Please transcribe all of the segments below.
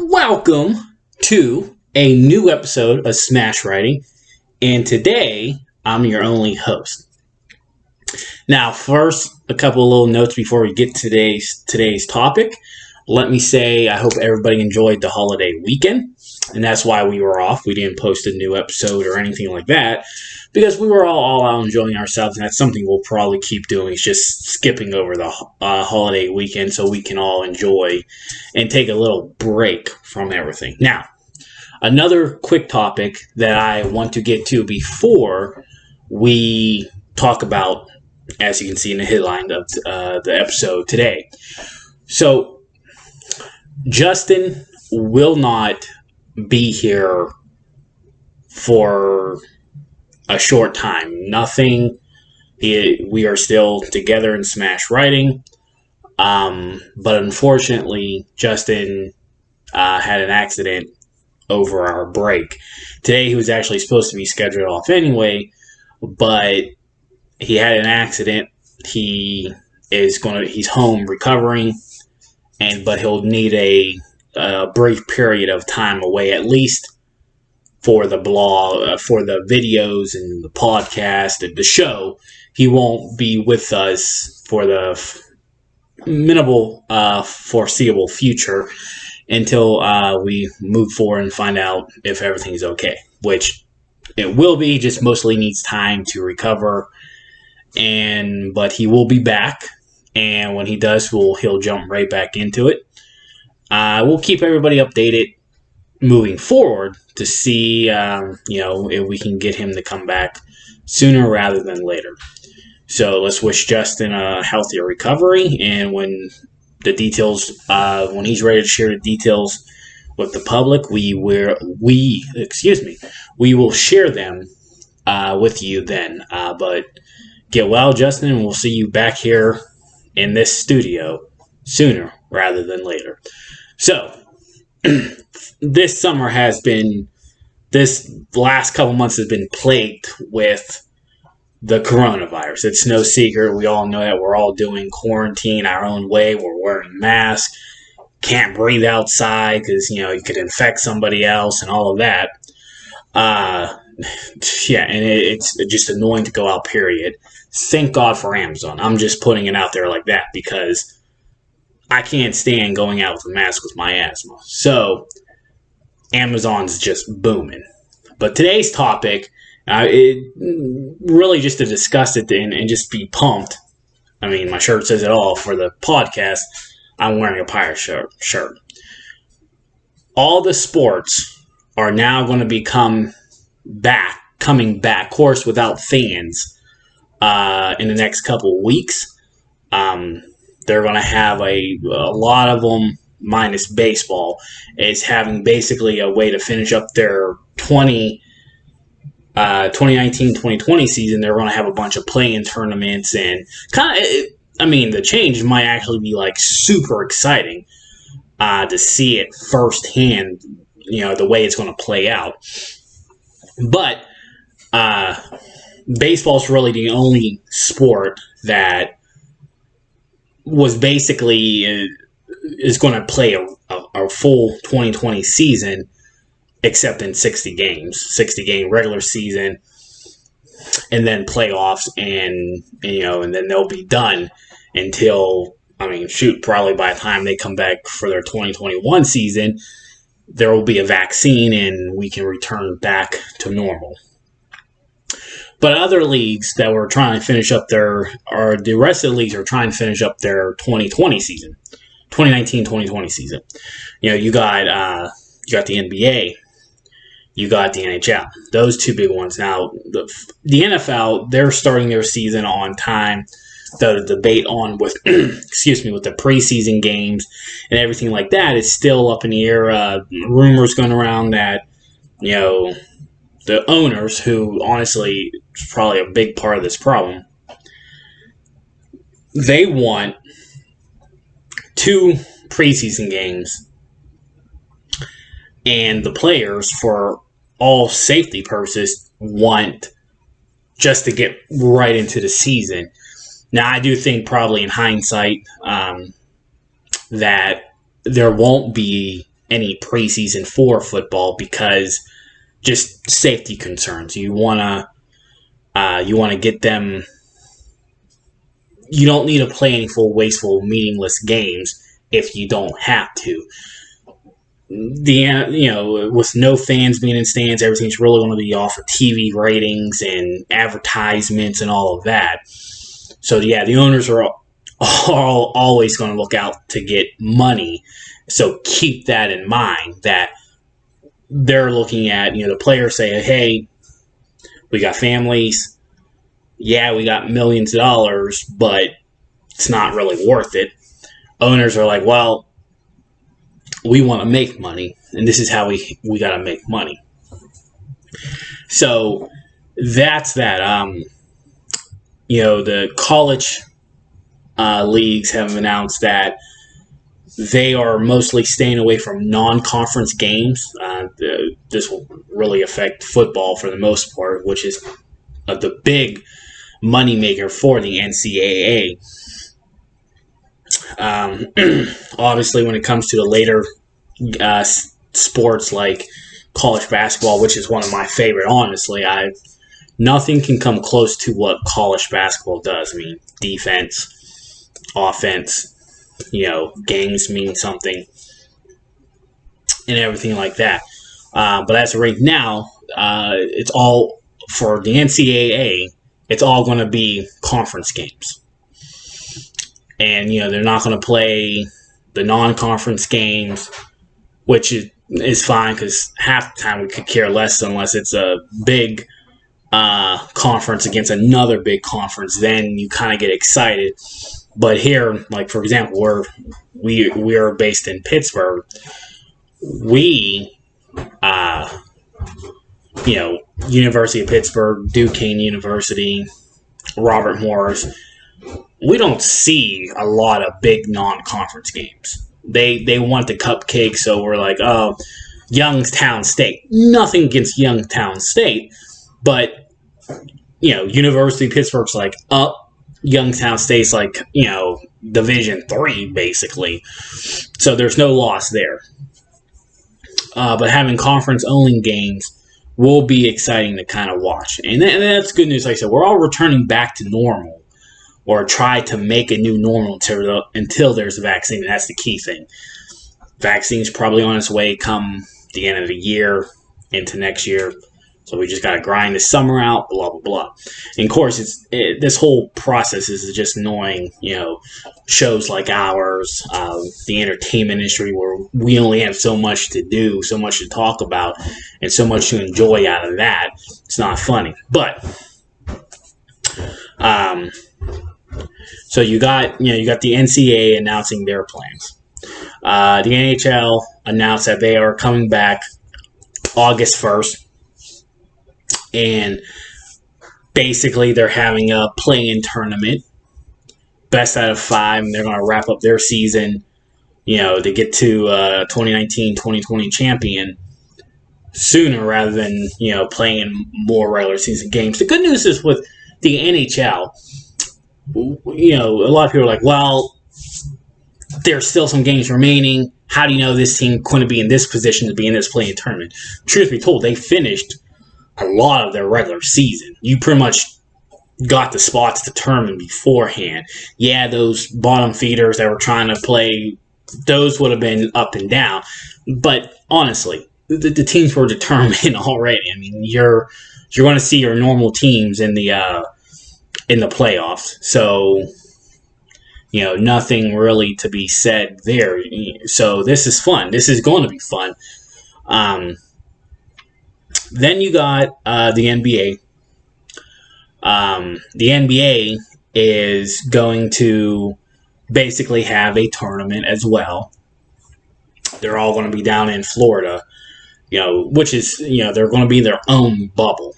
Welcome to a new episode of Smash Writing, and today I'm your only host. Now, first, a couple of little notes before we get to today's topic. Let me say I hope everybody enjoyed the holiday weekend, and that's why we were off. We didn't post a new episode or anything like that because we were all out enjoying ourselves, and that's something we'll probably keep doing, is just skipping over the holiday weekend so we can all enjoy and take a little break from everything. Now, another quick topic that I want to get to before we talk about, as you can see in the headline of the episode today. So, Justin will not be here for a short time. We are still together in Smash Writing. But unfortunately, Justin had an accident over our break. Today he was actually supposed to be scheduled off anyway, but he had an accident. He's home recovering, but he'll need a brief period of time away, at least for the blog, for the videos and the podcast and the show. He won't be with us for the minimal foreseeable future until we move forward and find out if everything's okay, which it will be, just mostly needs time to recover. But he will be back, and when he does, he'll jump right back into it. We'll keep everybody updated moving forward to see if we can get him to come back sooner rather than later. So let's wish Justin a healthier recovery, and when he's ready to share the details with the public, we will share them with you then. But get well, Justin, and we'll see you back here in this studio sooner rather than later. So, this last couple months has been plagued with the coronavirus. It's no secret. We all know that. We're all doing quarantine our own way. We're wearing masks. Can't breathe outside because, you could infect somebody else and all of that. And it's just annoying to go out, period. Thank God for Amazon. I'm just putting it out there like that because I can't stand going out with a mask with my asthma. So, Amazon's just booming. But today's topic, really just to discuss it and just be pumped. I mean, my shirt says it all. For the podcast, I'm wearing a Pirate shirt. All the sports are now going to be coming back, of course, without fans in the next couple of weeks. They're going to have a lot of them, minus baseball, is having basically a way to finish up their 2019-2020 season. They're going to have a bunch of play-in tournaments, and the change might actually be super exciting to see it firsthand, the way it's going to play out. But baseball's really the only sport that was basically is going to play a full 2020 season, except in 60 game regular season, and then playoffs, and then they'll be done until, probably by the time they come back for their 2021 season, there will be a vaccine and we can return back to normal. But other leagues that were trying to finish up the rest of the leagues are trying to finish up their 2020 season, 2019-2020 season. You got the NBA, you got the NHL. Those two big ones. Now, the NFL, they're starting their season on time. The debate on with with the preseason games and everything like that is still up in the air. Rumors going around that the owners, who honestly is probably a big part of this problem, they want 2 preseason games, and the players, for all safety purposes, want just to get right into the season. Now, I do think probably in hindsight that there won't be any preseason for football because just safety concerns. You want to get them. You don't need to play any full, wasteful, meaningless games if you don't have to. With no fans being in stands, everything's really going to be off of TV ratings and advertisements and all of that. So yeah, the owners are always going to look out to get money. So keep that in mind, that they're looking at, the players say, hey, we got families. Yeah, we got millions of dollars, but it's not really worth it. Owners are like, well, we want to make money, and this is how we got to make money. So that's that. The college leagues have announced that they are mostly staying away from non-conference games. This will really affect football for the most part, which is the big moneymaker for the NCAA. Obviously, when it comes to the later sports like college basketball, which is one of my favorite, honestly, nothing can come close to what college basketball does. I mean, defense, offense, games mean something, and everything like that. But as of right now, it's all for the NCAA. It's all going to be conference games. And, they're not going to play the non-conference games, which is fine because half the time we could care less unless it's a big conference against another big conference. Then you kind of get excited. But here, like, for example, we are based in Pittsburgh. We, University of Pittsburgh, Duquesne University, Robert Morris, we don't see a lot of big non-conference games. They want the cupcake, so we're like, oh, Youngstown State. Nothing against Youngstown State, but, University of Pittsburgh's like, Youngstown State's like, Division III, basically. So there's no loss there. But having conference-only games will be exciting to kind of watch. And that's good news. Like I said, we're all returning back to normal, or try to make a new normal until there's a vaccine. That's the key thing. Vaccine's probably on its way come the end of the year into next year. So we just got to grind the summer out, blah, blah, blah. And of course, this whole process is just annoying, shows like ours, the entertainment industry, where we only have so much to do, so much to talk about, and so much to enjoy out of that. It's not funny. But, so you got the NCAA announcing their plans. The NHL announced that they are coming back August 1st. And basically, they're having a play-in tournament, best out of 5, and they're going to wrap up their season, to get to 2019-2020 champion sooner rather than, playing more regular season games. The good news is with the NHL, a lot of people are like, well, there's still some games remaining. How do you know this team couldn't be in this position to be in this play-in tournament? Truth be told, they finished a lot of their regular season. You pretty much got the spots determined beforehand. Yeah, those bottom feeders that were trying to play, those would have been up and down. But honestly, the teams were determined already. I mean, you're going to see your normal teams in the playoffs. So, nothing really to be said there. So this is fun. This is going to be fun. Then you got the NBA. The NBA is going to basically have a tournament as well. They're all going to be down in Florida, which is, they're going to be in their own bubble.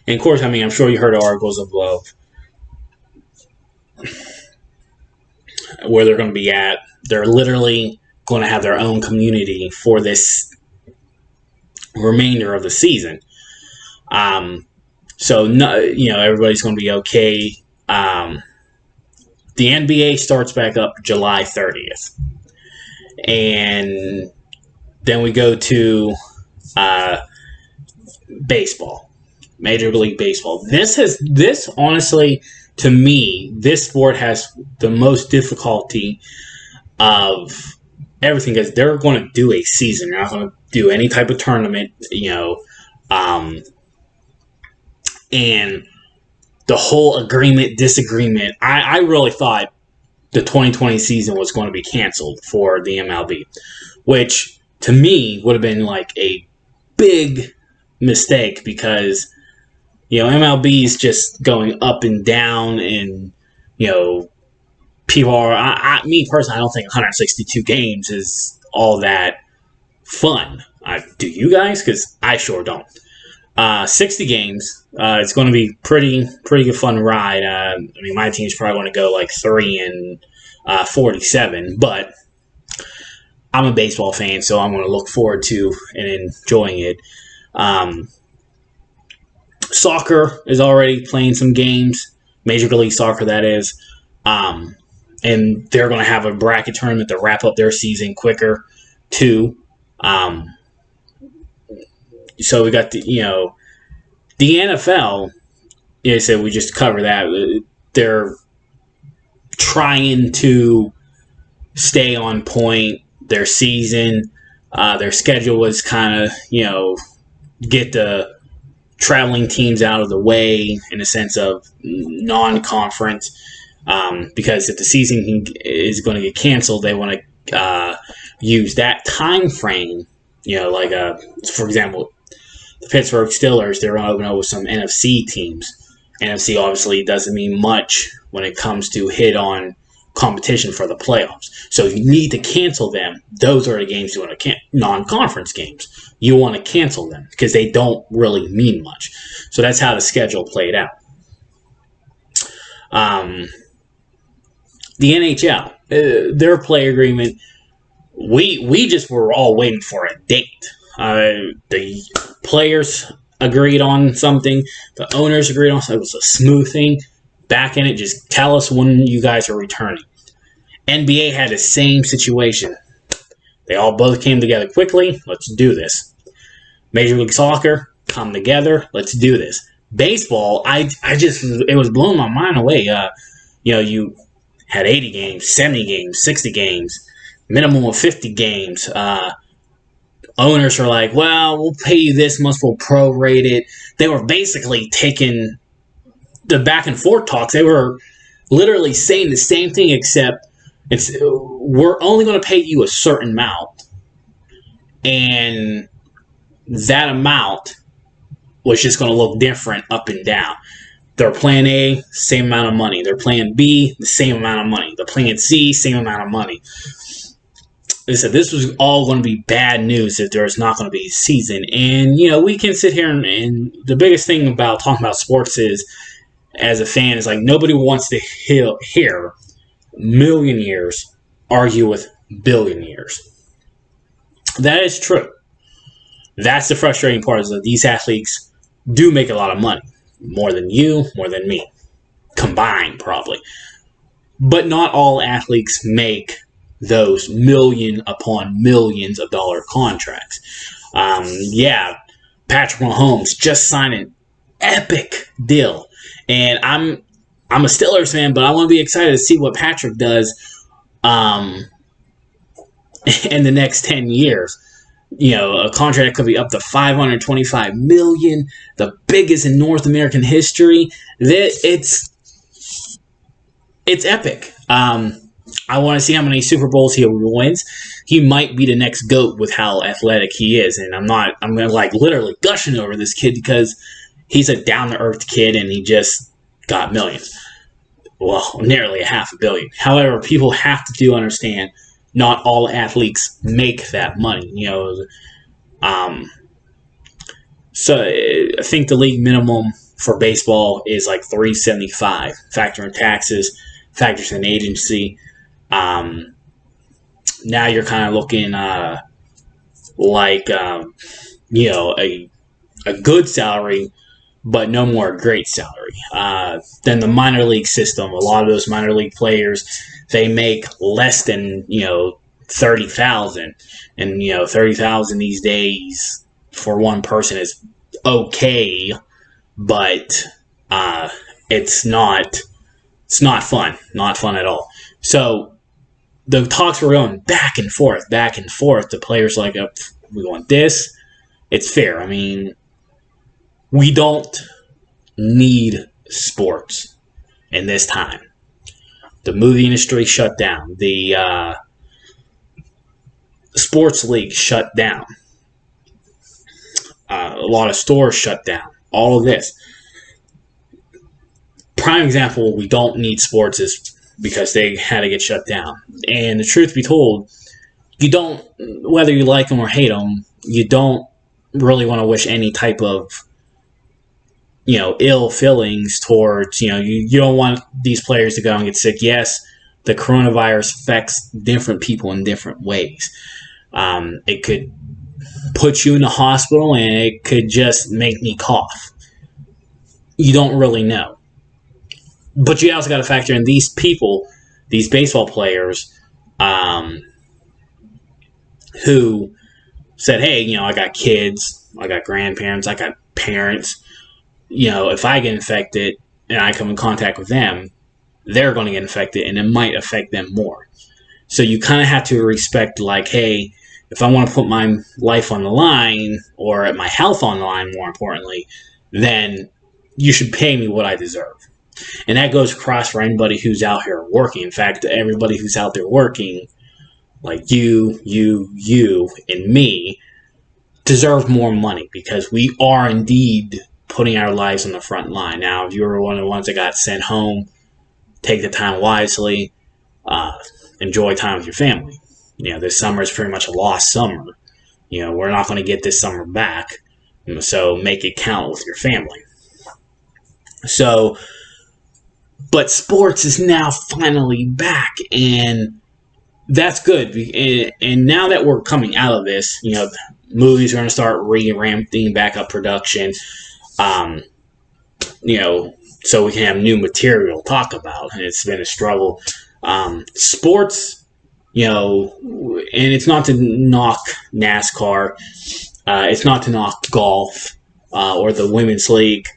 And of course, I'm sure you heard articles of where they're going to be at. They're literally going to have their own community for this remainder of the season. So everybody's going to be okay. The NBA starts back up July 30th. And Then we go to baseball, Major League Baseball. This honestly, to me, this sport has the most difficulty of everything because they're going to do a season. They're not going to do any type of tournament, and the whole agreement, disagreement. I really thought the 2020 season was going to be canceled for the MLB, which to me would have been like a big mistake because, MLB is just going up and down and, people are, me personally, I don't think 162 games is all that fun. Do you guys? Because I sure don't. 60 games. It's going to be pretty good fun ride. My team's probably going to go like 3-47, but I'm a baseball fan, so I'm going to look forward to and enjoying it. Soccer is already playing some games, Major League Soccer, that is. And they're going to have a bracket tournament to wrap up their season quicker, too. So we got the NFL, so we just cover that. They're trying to stay on point. Their season, their schedule was kind of, get the traveling teams out of the way in a sense of non-conference. Because if the season is going to get canceled, they want to use that time frame. For example, the Pittsburgh Steelers, they're going to open up with some NFC teams. NFC obviously doesn't mean much when it comes to hit-on competition for the playoffs. So you need to cancel them. Those are the games you want to non-conference games. You want to cancel them because they don't really mean much. So that's how the schedule played out. The NHL, their play agreement, we just were all waiting for a date. The players agreed on something. The owners agreed on something. It was a smooth thing. Back in it, just tell us when you guys are returning. NBA had the same situation. They all both came together quickly. Let's do this. Major League Soccer, come together. Let's do this. Baseball, it was blowing my mind away. You had 80 games, 70 games, 60 games, minimum of 50 games. Owners are like, well, we'll pay you this much, we'll prorate it. They were basically taking the back and forth talks. They were literally saying the same thing, except we're only going to pay you a certain amount. And that amount was just going to look different up and down. They're playing A, same amount of money. They're playing B, the same amount of money. They're playing C, same amount of money. They said this was all going to be bad news if there's not going to be a season. And, we can sit here and the biggest thing about talking about sports is, as a fan, is like nobody wants to hear millionaires argue with billionaires. That is true. That's the frustrating part, is that these athletes do make a lot of money. More than you, more than me. Combined, probably. But not all athletes make those million upon millions of dollar contracts. Patrick Mahomes just signed an epic deal. And I'm a Steelers fan, but I want to be excited to see what Patrick does in the next 10 years. A contract that could be up to $525 million, the biggest in North American history. It's epic. I want to see how many Super Bowls he wins. He might be the next GOAT with how athletic he is, and I'm literally gushing over this kid because he's a down-to-earth kid and he just got millions. Well, nearly $500 million. However, people have to understand not all athletes make that money. So I think the league minimum for baseball is like $375, factoring taxes, factors in agency. Now you're kind of looking a good salary, but no more great salary. Then the minor league system, a lot of those minor league players, they make less than 30,000. And, 30,000 these days for one person is okay, but it's not fun. Not fun at all. So the talks were going back and forth. The players like, we want this. It's fair. I mean, we don't need sports in this time. The movie industry shut down. The sports league shut down. A lot of stores shut down. All of this. Prime example, we don't need sports is because they had to get shut down. And the truth be told, you don't, whether you like them or hate them, you don't really want to wish any type of, ill feelings towards, you don't want these players to go and get sick. Yes, the coronavirus affects different people in different ways. It could put you in the hospital and it could just make me cough. You don't really know. But you also got to factor in these people, these baseball players, who said, hey, I got kids, I got grandparents, I got parents. If I get infected and I come in contact with them, they're going to get infected and it might affect them more. So you kind of have to respect, like, hey, if I want to put my life on the line or my health on the line, more importantly, then you should pay me what I deserve. And that goes across for anybody who's out here working. In fact, everybody who's out there working, like you, and me, deserve more money because we are indeed putting our lives on the front line. Now, if you were one of the ones that got sent home, take the time wisely, enjoy time with your family. This summer is pretty much a lost summer. We're not going to get this summer back. So make it count with your family. So, but sports is now finally back, and that's good. And now that we're coming out of this, movies are going to start ramping back up production, so we can have new material to talk about. And it's been a struggle. Sports, and it's not to knock NASCAR, it's not to knock golf or the women's league.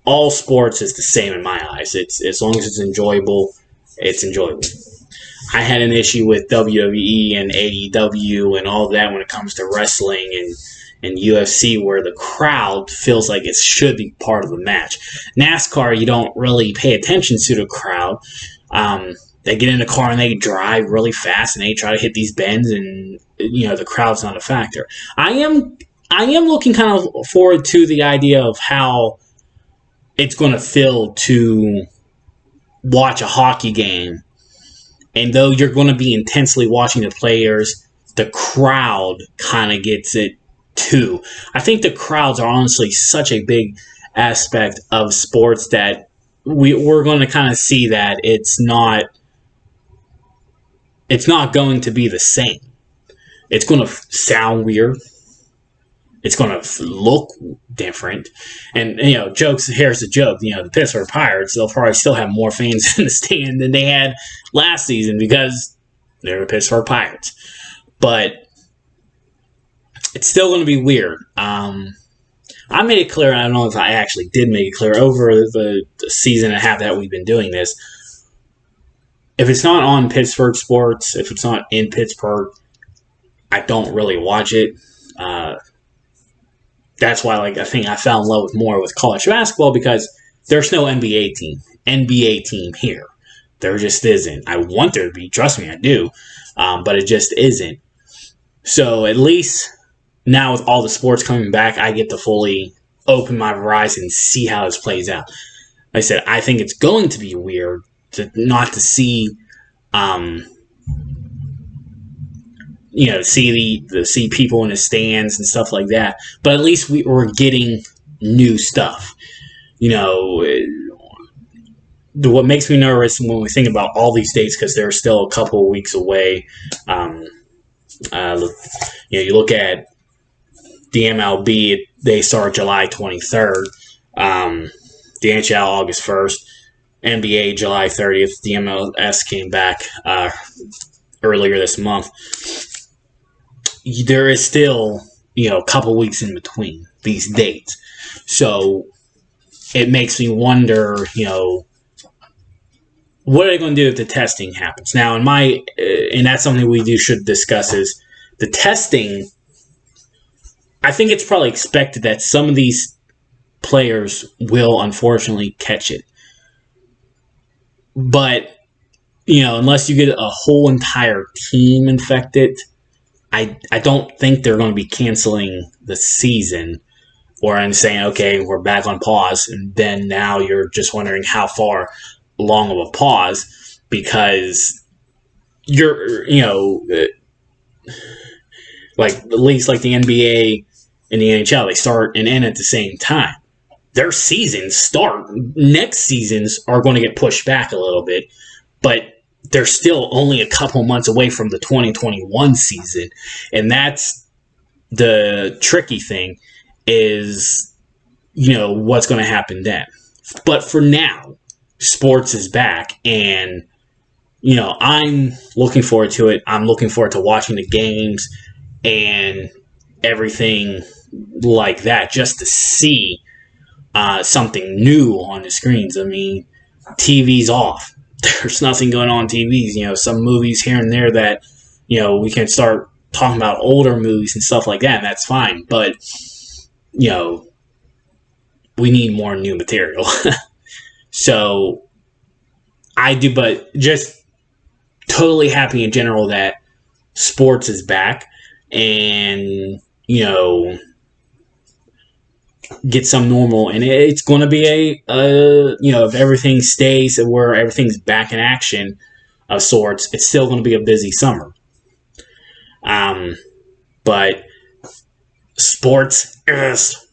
All sports is the same in my eyes. It's as long as it's enjoyable, it's enjoyable. I had an issue with WWE and AEW and all that when it comes to wrestling and UFC, where the crowd feels like it should be part of the match. NASCAR, you don't really pay attention to the crowd. They get in the car and they drive really fast and they try to hit these bends, and the crowd's not a factor. I am looking kind of forward to the idea of how it's going to feel to watch a hockey game. And though you're going to be intensely watching the players, the crowd kind of gets it too. I think the crowds are honestly such a big aspect of sports that we're going to kind of see that it's not going to be the same. It's going to sound weird. It's going to look different. And, jokes, here's the joke. The Pittsburgh Pirates, they'll probably still have more fans in the stand than they had last season because they're the Pittsburgh Pirates. But it's still going to be weird. I made it clear, I don't know if I actually did make it clear, over the season and a half that we've been doing this. If it's not on Pittsburgh sports, if it's not in Pittsburgh, I don't really watch it. That's why, I think I fell in love more with college basketball, because there's no NBA team here. There just isn't. I want there to be. Trust me, I do. But it just isn't. So at least now with all the sports coming back, I get to fully open my horizon and see how this plays out. Like I said, I think it's going to be weird not to see see people in the stands and stuff like that. But at least we're getting new stuff. What makes me nervous when we think about all these dates, because they're still a couple of weeks away. You look at the MLB, they start July 23rd. The NHL August 1st. NBA July 30th. The MLS came back earlier this month, there is still, a couple weeks in between these dates. So it makes me wonder, what are they going to do if the testing happens? Now, and that's something we should discuss, is the testing. I think it's probably expected that some of these players will unfortunately catch it. But, unless you get a whole entire team infected, I don't think they're going to be canceling the season or saying, okay, we're back on pause. And then now you're just wondering how far long of a pause, because you're, like the leagues like the NBA and the NHL, they start and end at the same time. Their seasons start. Next seasons are going to get pushed back a little bit, but they're still only a couple months away from the 2021 season. And that's the tricky thing, is, what's going to happen then. But for now, sports is back, and, I'm looking forward to it. I'm looking forward to watching the games and everything like that, just to see something new on the screens. I mean, TV's off. There's nothing going on TVs. Some movies here and there that, we can start talking about older movies and stuff like that, and that's fine. But, we need more new material. So, I do, but just totally happy in general that sports is back, and, get some normal. And it's going to be if everything stays where everything's back in action of sorts, it's still going to be a busy summer. But sports is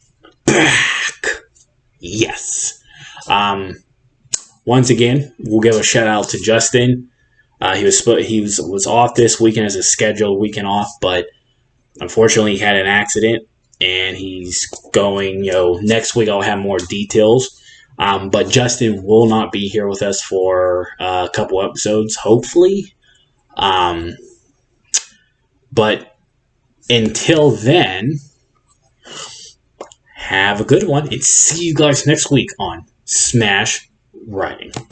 back. Yes. Once again, we'll give a shout out to Justin. He was off this weekend as a scheduled weekend off, but unfortunately he had an accident, and he's going, next week I'll have more details. But Justin will not be here with us for a couple episodes, hopefully. But until then, have a good one, and see you guys next week on Smash Writing.